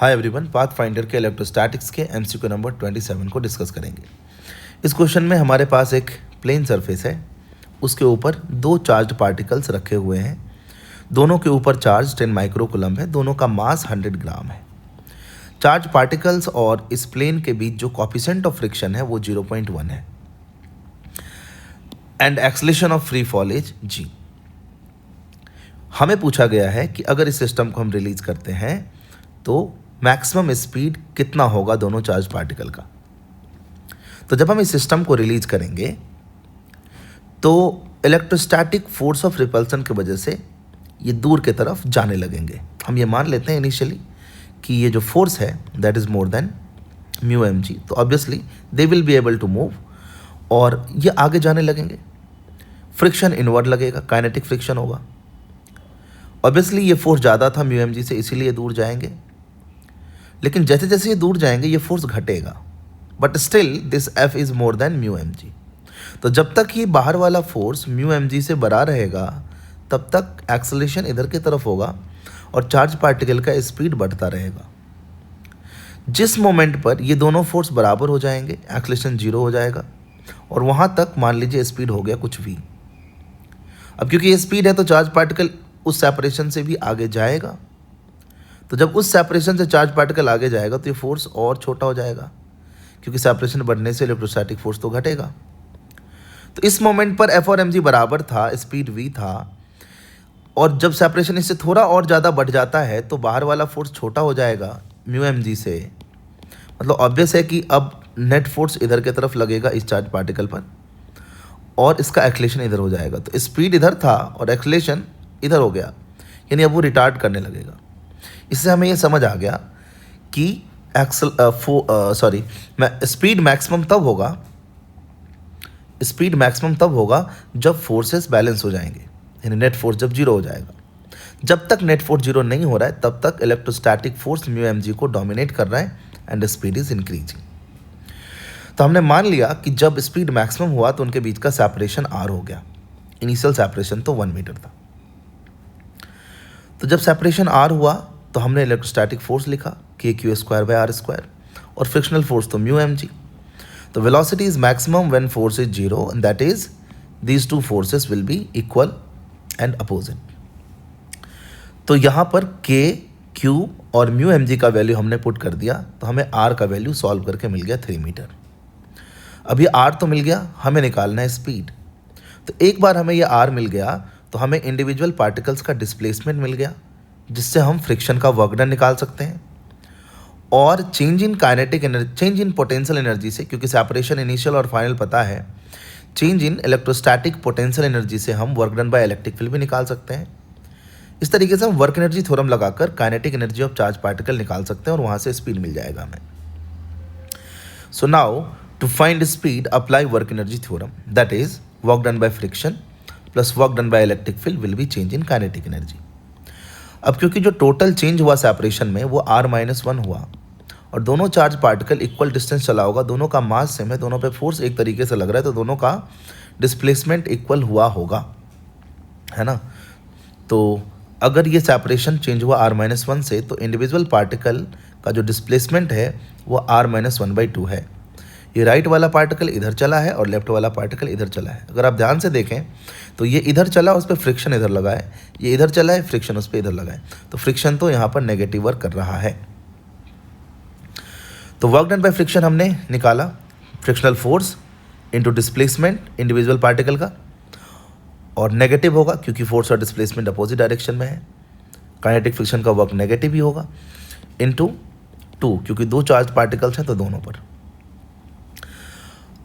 Hi everyone, pathfinder के electrostatics के MCQ number 27 को डिस्कस करेंगे। इस क्वेश्चन में हमारे पास एक प्लेन सरफेस है, उसके ऊपर दो चार्ज पार्टिकल्स रखे हुए हैं। दोनों के ऊपर चार्ज 10 माइक्रोकूलम है, दोनों का मास 100 ग्राम है। चार्ज पार्टिकल्स और इस प्लेन के बीच जो कोएफिशिएंट ऑफ फ्रिक्शन है वो 0.1 है and acceleration of free fall is g। हमें पूछा गया है कि अगर इस सिस्टम को हम रिलीज करते हैं तो मैक्सिमम स्पीड कितना होगा दोनों चार्ज पार्टिकल का। तो जब हम इस सिस्टम को रिलीज करेंगे तो इलेक्ट्रोस्टैटिक फोर्स ऑफ रिपल्सन की वजह से ये दूर की तरफ जाने लगेंगे। हम ये मान लेते हैं इनिशियली कि ये जो फोर्स है that is more than mu M G, तो obviously they will be able to move और ये आगे जाने लगेंगे। फ्रिक्शन इनवर्ड लगेगा, काइनेटिक फ्रिक्शन होगा। ऑब्वियसली ये फोर्स ज़्यादा था म्यू एम जी से, इसीलिए दूर जाएंगे, लेकिन जैसे जैसे ये दूर जाएंगे ये फोर्स घटेगा, but still this F is more than mu M G. तो जब तक ये बाहर वाला फोर्स म्यू एम जी से बड़ा रहेगा तब तक एक्सेलरेशन इधर की तरफ होगा और चार्ज पार्टिकल का स्पीड बढ़ता रहेगा। जिस मोमेंट पर ये दोनों फोर्स बराबर हो जाएंगे एक्सेलरेशन 0 हो जाएगा और वहाँ तक मान लीजिए स्पीड हो गया कुछ v। अब क्योंकि ये स्पीड है तो चार्ज पार्टिकल उस सेपरेशन से भी आगे जाएगा, तो जब उस सेपरेशन से चार्ज पार्टिकल आगे जाएगा तो ये फोर्स और छोटा हो जाएगा, क्योंकि सेपरेशन बढ़ने से इलेक्ट्रोस्टैटिक फोर्स तो घटेगा। तो इस मोमेंट पर एफ और एम जी बराबर था, स्पीड v था, और जब सेपरेशन इससे थोड़ा और ज़्यादा बढ़ जाता है तो बाहर वाला फोर्स छोटा हो जाएगा म्यू एम जी से। मतलब ऑब्वियस है कि अब नेट फोर्स इधर की तरफ लगेगा इस चार्ज पार्टिकल पर और इसका एक्सेलरेशन इधर हो जाएगा। तो स्पीड इधर था और एक्सेलरेशन इधर हो गया, यानी अब वो रिटार्ड करने लगेगा। इससे हमें ये समझ आ गया कि स्पीड मैक्सिमम तब होगा जब फोर्सेस बैलेंस हो जाएंगे, यानी नेट फोर्स जब 0 हो जाएगा। जब तक नेट फोर्स 0 नहीं हो रहा है तब तक electrostatic force mu M G को डोमिनेट कर रहा है एंड स्पीड इज इंक्रीजिंग। तो हमने मान लिया कि जब स्पीड मैक्सिमम हुआ तो उनके बीच का सेपरेशन r हो गया। इनिशियल सेपरेशन तो 1 मीटर था। तो जब सेपरेशन r हुआ तो हमने इलेक्ट्रोस्टैटिक फोर्स लिखा kq²/r² और फ्रिक्शनल फोर्स तो म्यू एम जी। तो velocity is maximum when force is 0 and that is these two forces will be equal and opposite. तो यहाँ पर k, q और म्यू एम जी का वैल्यू हमने पुट कर दिया, तो हमें r का वैल्यू सॉल्व करके मिल गया 3 मीटर। अब ये r तो मिल गया, हमें निकालना है स्पीड। तो एक बार हमें ये r मिल गया तो हमें इंडिविजुअल पार्टिकल्स का डिस्प्लेसमेंट मिल गया, जिससे हम फ्रिक्शन का वर्क डन निकाल सकते हैं। और चेंज इन पोटेंशियल एनर्जी से, क्योंकि सेपरेशन इनिशियल और फाइनल पता है, change in electrostatic potential energy से हम work done by electric field भी निकाल सकते हैं। इस तरीके से हम वर्क एनर्जी थ्योरम लगाकर kinetic energy of charge particle निकाल सकते हैं और वहाँ से स्पीड मिल जाएगा हमें। So now to find speed apply work energy theorem, that is work done by friction plus work done by electric field will be change in kinetic energy. अब क्योंकि जो टोटल चेंज हुआ सेपरेशन में वो r-1 हुआ और दोनों charge particle equal distance चला होगा, दोनों का मास सेम है, दोनों पे फोर्स एक तरीके से लग रहा है, तो दोनों का डिस्प्लेसमेंट इक्वल हुआ होगा, है ना। तो अगर ये सेपरेशन चेंज हुआ r-1 से तो इंडिविजुअल पार्टिकल का जो डिस्प्लेसमेंट है वो r-1/2 है। ये राइट वाला पार्टिकल इधर चला है और लेफ्ट वाला पार्टिकल इधर चला है। अगर आप ध्यान से देखें तो ये इधर चला, उस पर फ्रिक्शन इधर लगा है, ये इधर चला है, फ्रिक्शन उस पर इधर लगा है, तो फ्रिक्शन तो यहाँ पर नेगेटिव वर्क कर रहा है। तो वर्क डन बाय फ्रिक्शन हमने निकाला, frictional force into displacement individual particle का, और नेगेटिव होगा क्योंकि फोर्स और डिस्प्लेसमेंट अपोजिट डायरेक्शन में है। काइनेटिक फ्रिक्शन का वर्क नेगेटिव ही होगा, इनटू 2 क्योंकि दो चार्ज पार्टिकल्स हैं तो दोनों पर।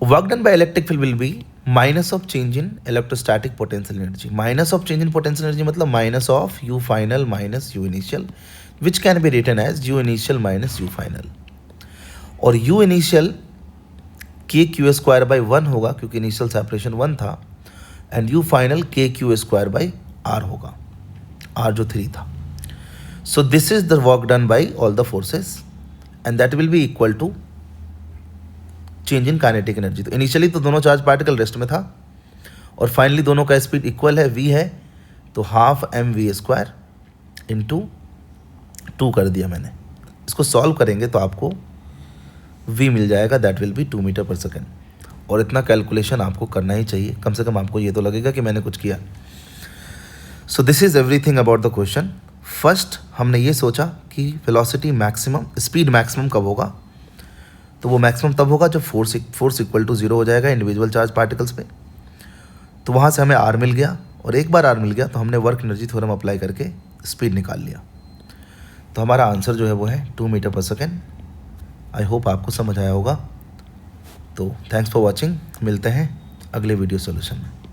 Work done by electric field will be minus of change in electrostatic potential energy. Minus of change in potential energy मतलब minus of u final minus u initial, which can be written as u initial minus u final. और u initial kq²/1 होगा क्योंकि initial separation 1 था, and u final kq²/r होगा, r जो 3 था। So this is the work done by all the forces and that will be equal to change in kinetic energy. तो initially तो दोनों charge particle rest में था और फाइनली दोनों का स्पीड इक्वल है, v है, तो ½ mv² इंटू 2 कर दिया मैंने, इसको सॉल्व करेंगे तो आपको v मिल जाएगा, दैट विल बी 2 मीटर पर सेकेंड। और इतना कैलकुलेशन आपको करना ही चाहिए, कम से कम आपको ये तो लगेगा कि मैंने कुछ किया। So this is everything about the question. First हमने ये सोचा कि वेलोसिटी मैक्सिमम, स्पीड मैक्सिमम कब होगा, तो वो मैक्सिमम तब होगा जब फोर्स इक्वल टू 0 हो जाएगा इंडिविजुअल चार्ज पार्टिकल्स पे। तो वहाँ से हमें आर मिल गया, और एक बार आर मिल गया तो हमने वर्क एनर्जी थ्योरम अप्लाई करके स्पीड निकाल लिया। तो हमारा आंसर जो है वो है 2 मीटर पर सेकेंड। आई होप आपको समझ आया होगा। तो थैंक्स फॉर वॉचिंग, मिलते हैं अगले वीडियो सोल्यूशन में।